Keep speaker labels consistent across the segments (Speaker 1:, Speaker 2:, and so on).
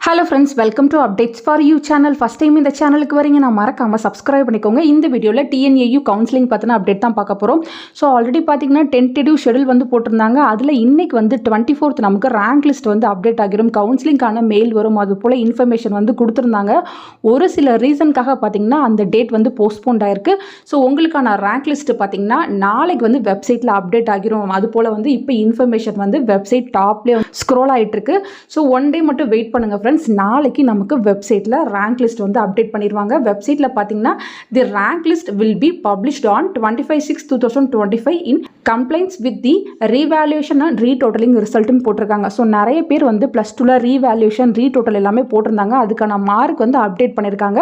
Speaker 1: Hello friends, welcome to updates for you channel. First time இந்த சேனலுக்கு வரீங்க, நான் மறக்காமல் சப்ஸ்கிரைப் பண்ணிக்கோங்க. இந்த வீடியோவில் டிஎன்ஏயு கவுன்சிலிங் பார்த்தினா அப்டேட் தான் பார்க்க போகிறோம். ஸோ ஆல்ரெடி பார்த்தீங்கன்னா டென்டேட்டிவ் ஷெடியூல் வந்து போட்டிருந்தாங்க. அதில் இன்றைக்கி வந்து 24th நமக்கு ரேங்க் லிஸ்ட் வந்து அப்டேட் ஆகிரும், கவுன்சிலிங்கான மெயில் வரும், அது போல் இன்ஃபர்மேஷன் வந்து கொடுத்துருந்தாங்க. ஒரு சில ரீசனுக்காக பார்த்திங்கன்னா அந்த டேட் வந்து போஸ்ட்போண்ட் ஆயிருக்கு. ஸோ உங்களுக்கான ரேங்க் லிஸ்ட்டு பார்த்திங்கன்னா நாளைக்கு வந்து வெப்சைட்டில் அப்டேட் ஆகிரும். அது போல் வந்து இப்போ இன்ஃபர்மேஷன் வந்து வெப்சைட் டாப்லேயே ஸ்க்ரோல் ஆகிட்டுருக்கு. ஸோ ஒன் டே மட்டும் வெயிட் பண்ணுங்கள் ஃப்ரெண்ட்ஸ். நாளைக்கு நமக்கு வெப்சைட்டில் ரேங்க் லிஸ்ட் வந்து அப்டேட் பண்ணிடுவாங்க. வெப்சைட்டில் பார்த்தீங்கன்னா the rank list will be published on 25/6/2025 in complaints with the revaluation and retotalling ரிசல்ட்னு போட்டிருக்காங்க. ஸோ நிறைய பேர் வந்து +2ல் ரீவேல்யூஷன் ரீடோட்டல் எல்லாமே போட்டிருந்தாங்க. அதுக்கான மார்க் வந்து அப்டேட் பண்ணியிருக்காங்க.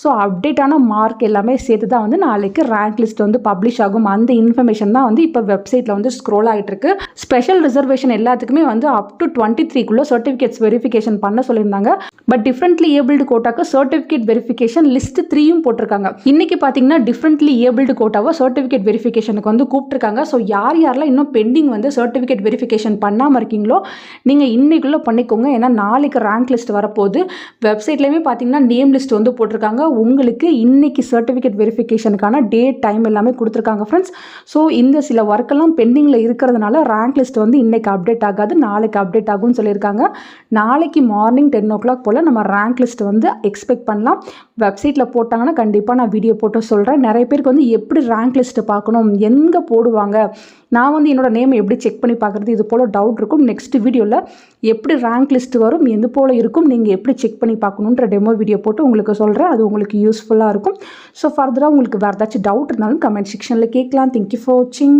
Speaker 1: ஸோ அப்டேட்டான மார்க் எல்லாமே சேர்த்து தான் வந்து நாளைக்கு ரேங்க் லிஸ்ட் வந்து பப்ளிஷ் ஆகும். அந்த இன்ஃபர்மேஷன் தான் வந்து இப்போ வெப்சைட்டில் வந்து ஸ்க்ரோல் ஆகிட்டு இருக்கு. ஸ்பெஷல் ரிசர்வேஷன் எல்லாத்துக்குமே வந்து அப் டு 23க்குள்ள சர்டிஃபிகேட்ஸ் வெரிஃபிகேஷன் பண்ண சொல்லியிருந்தாங்க. பட் டிஃப்ரெண்ட்லி ஏபிள்டு கோட்டாக்கு சர்டிஃபிகேட் வெரிஃபிகேஷன் லிஸ்ட் 3யும் போட்டிருக்காங்க. இன்னைக்கு பார்த்தீங்கன்னா டிஃப்ரெண்ட்லி ஏபிள்டு கோட்டாவை சர்டிஃபிகேட் வெரிஃபிகேஷனுக்கு வந்து கூப்பிட்டுருக்காங்க. ஸோ யாரெல்லாம் இன்னும் பெண்டிங் வந்து சர்டிஃபிகேட் வெரிஃபிகேஷன் பண்ணாமல் இருக்கீங்களோ நீங்கள் இன்னைக்குள்ளே பண்ணிக்கோங்க. ஏன்னா நாளைக்கு ரேங்க் லிஸ்ட் வரப்போகுது. வெப்சைட்லேயுமே பார்த்தீங்கன்னா நேம் லிஸ்ட் வந்து போட்டிருக்காங்க. உங்களுக்கு இன்னைக்கு சர்டிஃபிகேட் வெரிஃபிகேஷனுக்கான டேட் டைம் எல்லாமே கொடுத்துருக்காங்க ஃப்ரெண்ட்ஸ். ஸோ இந்த சில ஒர்க்கெல்லாம் பெண்டிங்கில் இருக்கிறதுனால ரேங்க் லிஸ்ட் வந்து இன்னைக்கு அப்டேட் ஆகாது, நாளைக்கு அப்டேட் ஆகும்னு சொல்லியிருக்காங்க. நாளைக்கு மார்னிங் 10 o'clock போல் நம்ம ரேங்க் லிஸ்ட் வந்து எக்ஸ்பெக்ட் பண்ணலாம். வெப்சைட்டில் போட்டாங்கன்னா கண்டிப்பாக நான் வீடியோ போட்டு சொல்கிறேன். நிறைய பேருக்கு வந்து எப்படி ரேங்க் லிஸ்ட்டு பார்க்கணும், எங்கே போடுவாங்க, நான் வந்து என்னோட நேம் எப்படி செக் பண்ணி பார்க்குறது, இது போல் டவுட் இருக்கும். நெக்ஸ்ட் வீடியோவில் எப்படி ரேங்க் லிஸ்ட் வரும், எது போல் இருக்கும், நீங்கள் எப்படி செக் பண்ணி பார்க்கணுன்ற டெமோ வீடியோ போட்டு உங்களுக்கு சொல்கிறேன். அது உங்களுக்கு யூஸ்ஃபுல்லாக இருக்கும். ஸோ ஃபர்தராக உங்களுக்கு வேறு ஏதாச்சும் டவுட் இருந்தாலும் கமெண்ட் செக்ஷனில் கேட்கலாம். தேங்க்யூ ஃபார் வாட்சிங்.